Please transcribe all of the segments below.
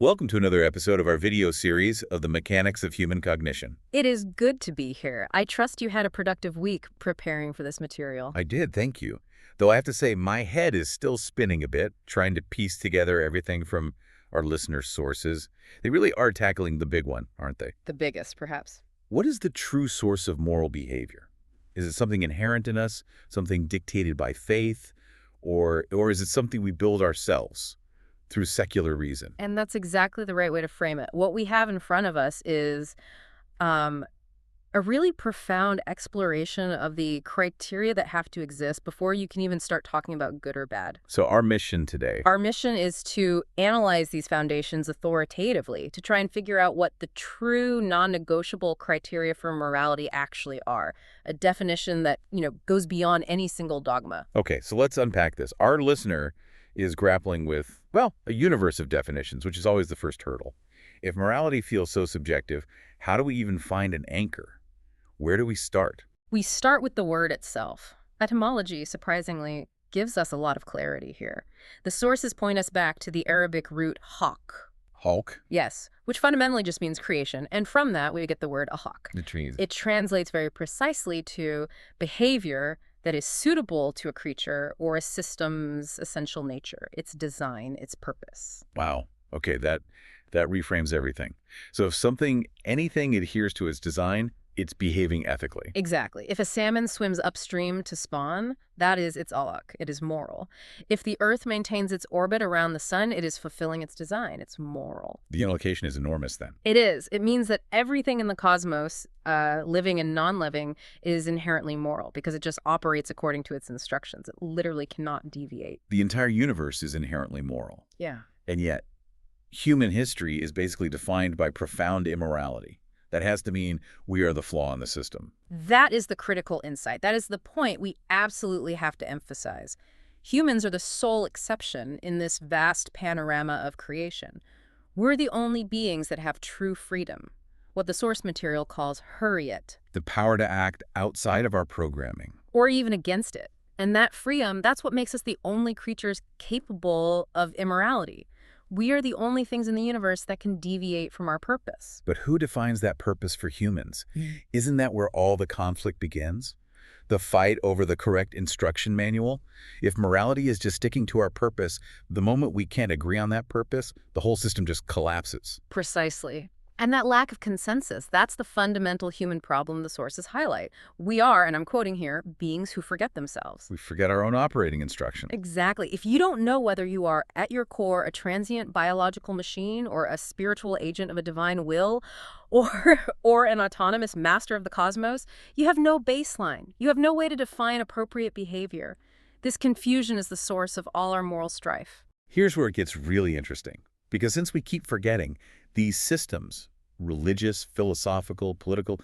Welcome to another episode of our video series of the mechanics of human cognition. It is good to be here. I trust you had a productive week preparing for this material. I did, thank you. Though I have to say, my head is still spinning a bit, trying to piece together everything from our listeners' sources. They really are tackling the big one, aren't they? The biggest, perhaps. What is the true source of moral behavior? Is it something inherent in us, something dictated by faith, or is it something we build ourselves through secular reason? And that's exactly the right way to frame it. What we have in front of us is a really profound exploration of the criteria that have to exist before you can even start talking about good or bad. So our mission today, Our mission is to analyze these foundations authoritatively, to try and figure out what the true non-negotiable criteria for morality actually are. A definition that, goes beyond any single dogma. Okay, so let's unpack this. Our listener is grappling with, well, a universe of definitions, which is always the first hurdle. If morality feels so subjective, how do we even find an anchor? Where do we start? We start with the word itself. Etymology, surprisingly, gives us a lot of clarity here. The sources point us back to the Arabic root Halk. Halk? Yes, which fundamentally just means creation, and from that we get the word Ahlak. It translates very precisely to behavior that is suitable to a creature or a system's essential nature, its design, its purpose. Wow. Okay, that reframes everything. So if anything adheres to its design, it's behaving ethically. Exactly. If a salmon swims upstream to spawn, that is its Ahlak. It is moral. If the Earth maintains its orbit around the sun, it is fulfilling its design. It's moral. The implication is enormous then. It is. It means that everything in the cosmos, living and non-living, is inherently moral because it just operates according to its instructions. It literally cannot deviate. The entire universe is inherently moral. Yeah. And yet, human history is basically defined by profound immorality. That has to mean we are the flaw in the system. That is the critical insight. That is the point we absolutely have to emphasize. Humans are the sole exception in this vast panorama of creation. We're the only beings that have true freedom, what the source material calls hurriyat. The power to act outside of our programming. Or even against it. And that freedom, that's what makes us the only creatures capable of immorality. We are the only things in the universe that can deviate from our purpose. But who defines that purpose for humans? Isn't that where all the conflict begins? The fight over the correct instruction manual? If morality is just sticking to our purpose, the moment we can't agree on that purpose, the whole system just collapses. Precisely. And that lack of consensus, that's the fundamental human problem the sources highlight. We are, and I'm quoting here, beings who forget themselves. We forget our own operating instruction. Exactly. If you don't know whether you are, at your core, a transient biological machine or a spiritual agent of a divine will or an autonomous master of the cosmos, you have no baseline. You have no way to define appropriate behavior. This confusion is the source of all our moral strife. Here's where it gets really interesting. Because since we keep forgetting, these systems, religious, philosophical, political,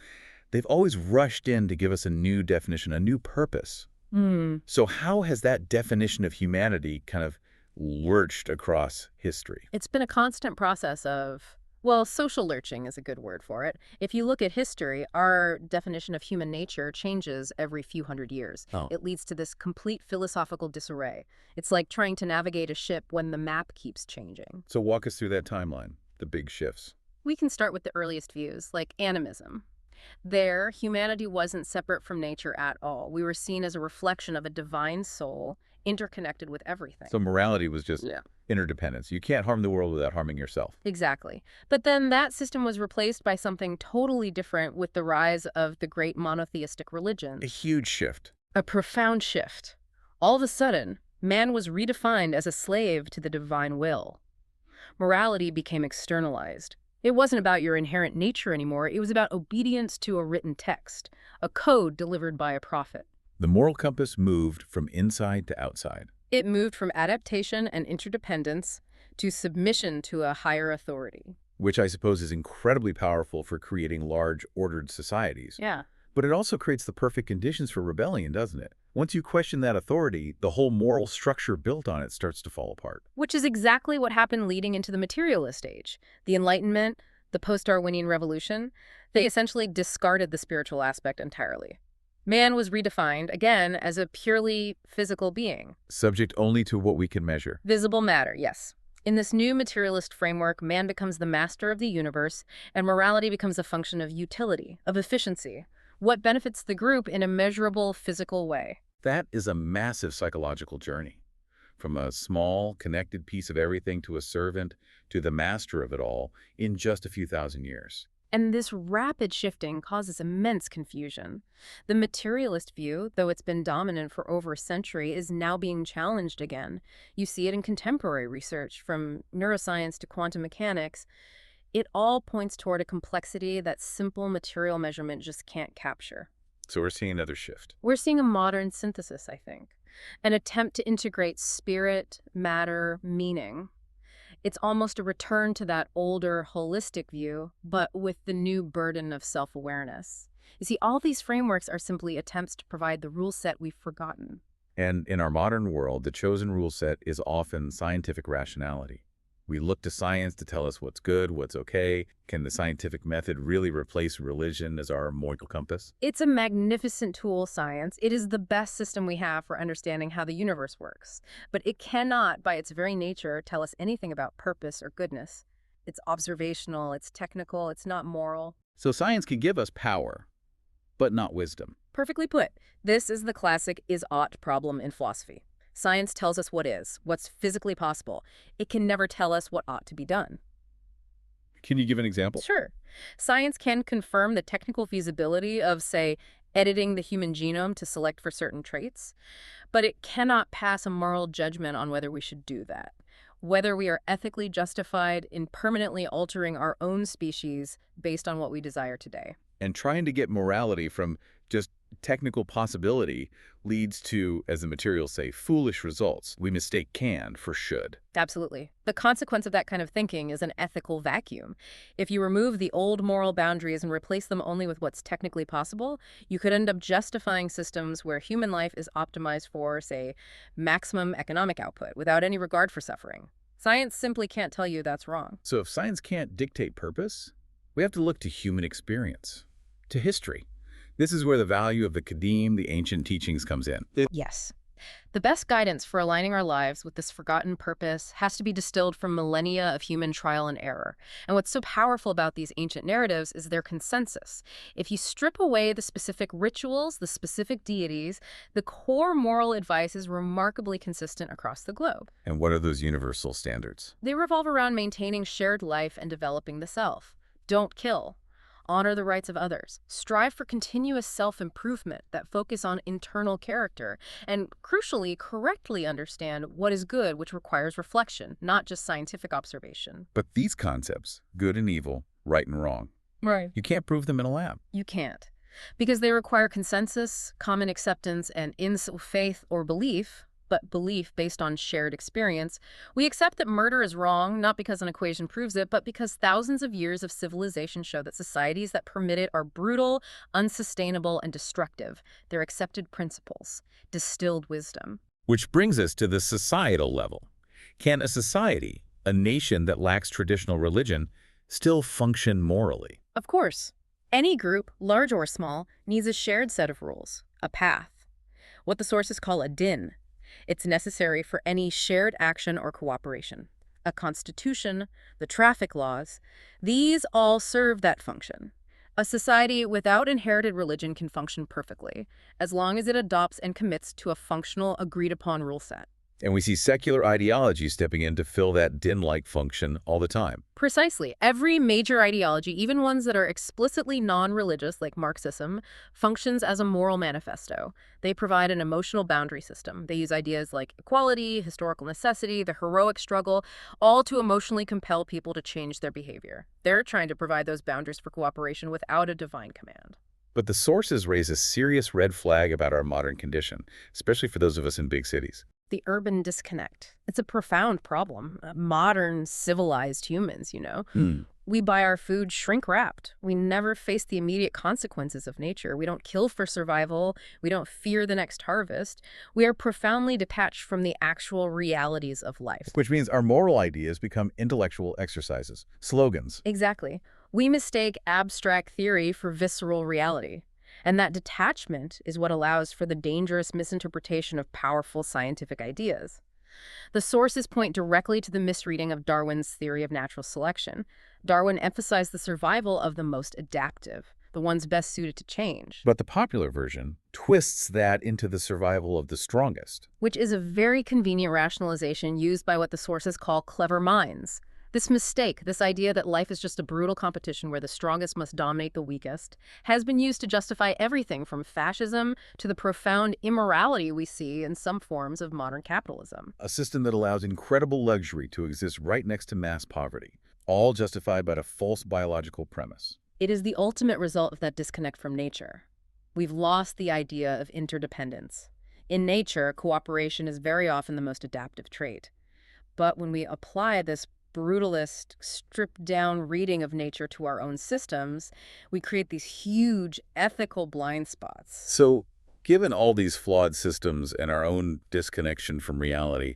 they've always rushed in to give us a new definition, a new purpose. So how has that definition of humanity kind of lurched across history? It's been a constant process of, social lurching is a good word for it. If you look at history, our definition of human nature changes every few hundred years. Oh. It leads to this complete philosophical disarray. It's like trying to navigate a ship when the map keeps changing. So walk us through that timeline, the big shifts. We can start with the earliest views, like animism. There, humanity wasn't separate from nature at all. We were seen as a reflection of a divine soul interconnected with everything. So morality was just interdependence. You can't harm the world without harming yourself. Exactly. But then that system was replaced by something totally different with the rise of the great monotheistic religions. A huge shift. A profound shift. All of a sudden, man was redefined as a slave to the divine will. Morality became externalized. It wasn't about your inherent nature anymore. It was about obedience to a written text, a code delivered by a prophet. The moral compass moved from inside to outside. It moved from adaptation and interdependence to submission to a higher authority. Which I suppose is incredibly powerful for creating large, ordered societies. Yeah. But it also creates the perfect conditions for rebellion, doesn't it? Once you question that authority, the whole moral structure built on it starts to fall apart. Which is exactly what happened leading into the materialist age. The Enlightenment, the post-Darwinian revolution, they essentially discarded the spiritual aspect entirely. Man was redefined, again, as a purely physical being. Subject only to what we can measure. Visible matter, yes. In this new materialist framework, man becomes the master of the universe, and morality becomes a function of utility, of efficiency, what benefits the group in a measurable physical way. That is a massive psychological journey. From a small, connected piece of everything to a servant to the master of it all in just a few thousand years. And this rapid shifting causes immense confusion. The materialist view, though it's been dominant for over a century, is now being challenged again. You see it in contemporary research, from neuroscience to quantum mechanics. It all points toward a complexity that simple material measurement just can't capture. So we're seeing another shift. We're seeing a modern synthesis, I think, an attempt to integrate spirit, matter, meaning. It's almost a return to that older, holistic view, but with the new burden of self-awareness. You see, all these frameworks are simply attempts to provide the rule set we've forgotten. And in our modern world, the chosen rule set is often scientific rationality. We look to science to tell us what's good, what's okay. Can the scientific method really replace religion as our moral compass? It's a magnificent tool, science. It is the best system we have for understanding how the universe works. But it cannot, by its very nature, tell us anything about purpose or goodness. It's observational, it's technical, it's not moral. So science can give us power, but not wisdom. Perfectly put. This is the classic is-ought problem in philosophy. Science tells us what is, what's physically possible. It can never tell us what ought to be done. Can you give an example? Sure. Science can confirm the technical feasibility of, say, editing the human genome to select for certain traits, but it cannot pass a moral judgment on whether we should do that, whether we are ethically justified in permanently altering our own species based on what we desire today. And trying to get morality from just technical possibility leads to, as the materials say, foolish results. We mistake can for should. Absolutely. The consequence of that kind of thinking is an ethical vacuum. If you remove the old moral boundaries and replace them only with what's technically possible, you could end up justifying systems where human life is optimized for, say, maximum economic output without any regard for suffering. Science simply can't tell you that's wrong. So if science can't dictate purpose, we have to look to human experience, to history. This is where the value of the Kadim, the ancient teachings, comes in. Yes. The best guidance for aligning our lives with this forgotten purpose has to be distilled from millennia of human trial and error. And what's so powerful about these ancient narratives is their consensus. If you strip away the specific rituals, the specific deities, the core moral advice is remarkably consistent across the globe. And what are those universal standards? They revolve around maintaining shared life and developing the self. Don't kill. Honor the rights of others. Strive for continuous self-improvement that focus on internal character. And crucially, correctly understand what is good, which requires reflection, not just scientific observation. But these concepts, good and evil, right and wrong, Right. you can't prove them in a lab. You can't. Because they require consensus, common acceptance, and in faith or belief, but belief based on shared experience. We accept that murder is wrong, not because an equation proves it, but because thousands of years of civilization show that societies that permit it are brutal, unsustainable, and destructive. They're accepted principles, distilled wisdom. Which brings us to the societal level. Can a society, a nation that lacks traditional religion, still function morally? Of course. Any group, large or small, needs a shared set of rules, a path. What the sources call a din. It's necessary for any shared action or cooperation. A constitution, the traffic laws, these all serve that function. A society without inherited religion can function perfectly, as long as it adopts and commits to a functional, agreed-upon rule set. And we see secular ideology stepping in to fill that din-like function all the time. Precisely. Every major ideology, even ones that are explicitly non-religious, like Marxism, functions as a moral manifesto. They provide an emotional boundary system. They use ideas like equality, historical necessity, the heroic struggle, all to emotionally compel people to change their behavior. They're trying to provide those boundaries for cooperation without a divine command. But the sources raise a serious red flag about our modern condition, especially for those of us in big cities. The urban disconnect. It's a profound problem. Modern, civilized humans, We buy our food shrink-wrapped. We never face the immediate consequences of nature. We don't kill for survival. We don't fear the next harvest. We are profoundly detached from the actual realities of life. Which means our moral ideas become intellectual exercises, slogans. Exactly. We mistake abstract theory for visceral reality. And that detachment is what allows for the dangerous misinterpretation of powerful scientific ideas. The sources point directly to the misreading of Darwin's theory of natural selection. Darwin emphasized the survival of the most adaptive, the ones best suited to change, But the popular version twists that into the survival of the strongest. which is a very convenient rationalization used by what the sources call clever minds. This mistake, this idea that life is just a brutal competition where the strongest must dominate the weakest, has been used to justify everything from fascism to the profound immorality we see in some forms of modern capitalism. A system that allows incredible luxury to exist right next to mass poverty, all justified by a false biological premise. It is the ultimate result of that disconnect from nature. We've lost the idea of interdependence. In nature, cooperation is very often the most adaptive trait. But when we apply this brutalist, stripped-down reading of nature to our own systems, we create these huge ethical blind spots. So, given all these flawed systems and our own disconnection from reality,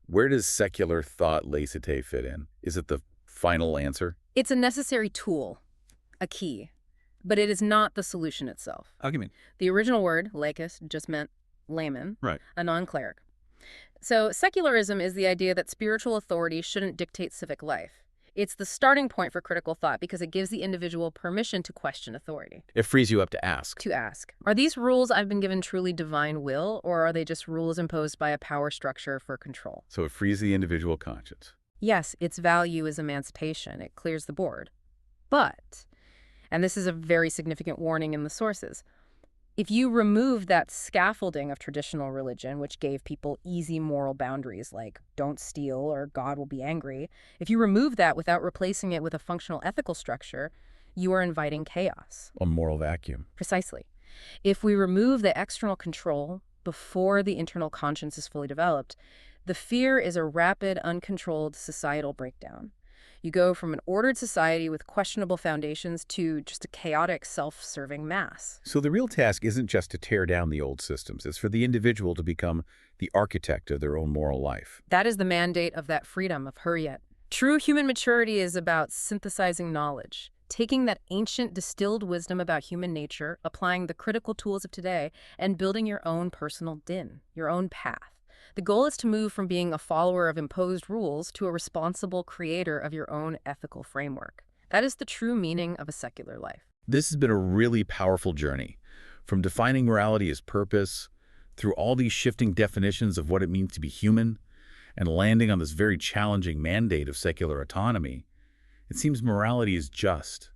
where does secular thought laicite fit in? Is it the final answer? It's a necessary tool, a key, but it is not the solution itself. How do you mean? The original word, laicus, just meant layman, Right. a non-cleric. So secularism is the idea that spiritual authority shouldn't dictate civic life. It's the starting point for critical thought because it gives the individual permission to question authority. It frees you up to ask. To ask, are these rules I've been given truly divine will, or are they just rules imposed by a power structure for control? So it frees the individual conscience. Yes, its value is emancipation. It clears the board. But, and this is a very significant warning in the sources, if you remove that scaffolding of traditional religion, which gave people easy moral boundaries like don't steal or God will be angry, if you remove that without replacing it with a functional ethical structure, you are inviting chaos. A moral vacuum. Precisely. If we remove the external control before the internal conscience is fully developed, the fear is a rapid, uncontrolled societal breakdown. You go from an ordered society with questionable foundations to just a chaotic, self-serving mass. So the real task isn't just to tear down the old systems. It's for the individual to become the architect of their own moral life. That is the mandate of that freedom of Hurriyet. True human maturity is about synthesizing knowledge, taking that ancient distilled wisdom about human nature, applying the critical tools of today, and building your own personal din, your own path. The goal is to move from being a follower of imposed rules to a responsible creator of your own ethical framework. That is the true meaning of a secular life. This has been a really powerful journey, from defining morality as purpose, through all these shifting definitions of what it means to be human, and landing on this very challenging mandate of secular autonomy. It seems morality is just.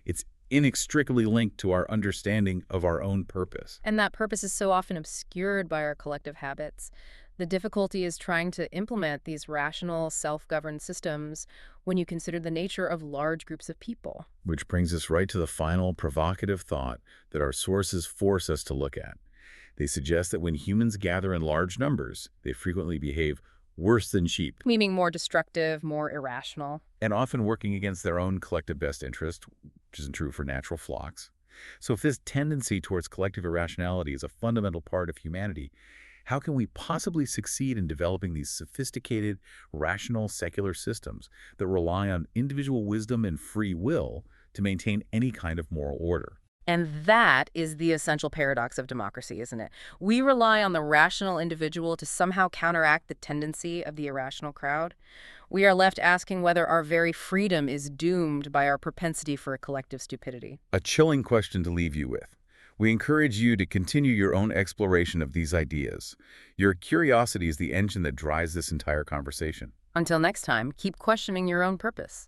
It's inextricably linked to our understanding of our own purpose. And that purpose is so often obscured by our collective habits. The difficulty is trying to implement these rational, self-governed systems when you consider the nature of large groups of people. Which brings us right to the final provocative thought that our sources force us to look at. They suggest that when humans gather in large numbers, they frequently behave worse than sheep, Meaning more destructive, more irrational. and often working against their own collective best interest, which isn't true for natural flocks. So if this tendency towards collective irrationality is a fundamental part of humanity, how can we possibly succeed in developing these sophisticated, rational, secular systems that rely on individual wisdom and free will to maintain any kind of moral order? And that is the essential paradox of democracy, isn't it? We rely on the rational individual to somehow counteract the tendency of the irrational crowd. We are left asking whether our very freedom is doomed by our propensity for a collective stupidity. A chilling question to leave you with. We encourage you to continue your own exploration of these ideas. Your curiosity is the engine that drives this entire conversation. Until next time, keep questioning your own purpose.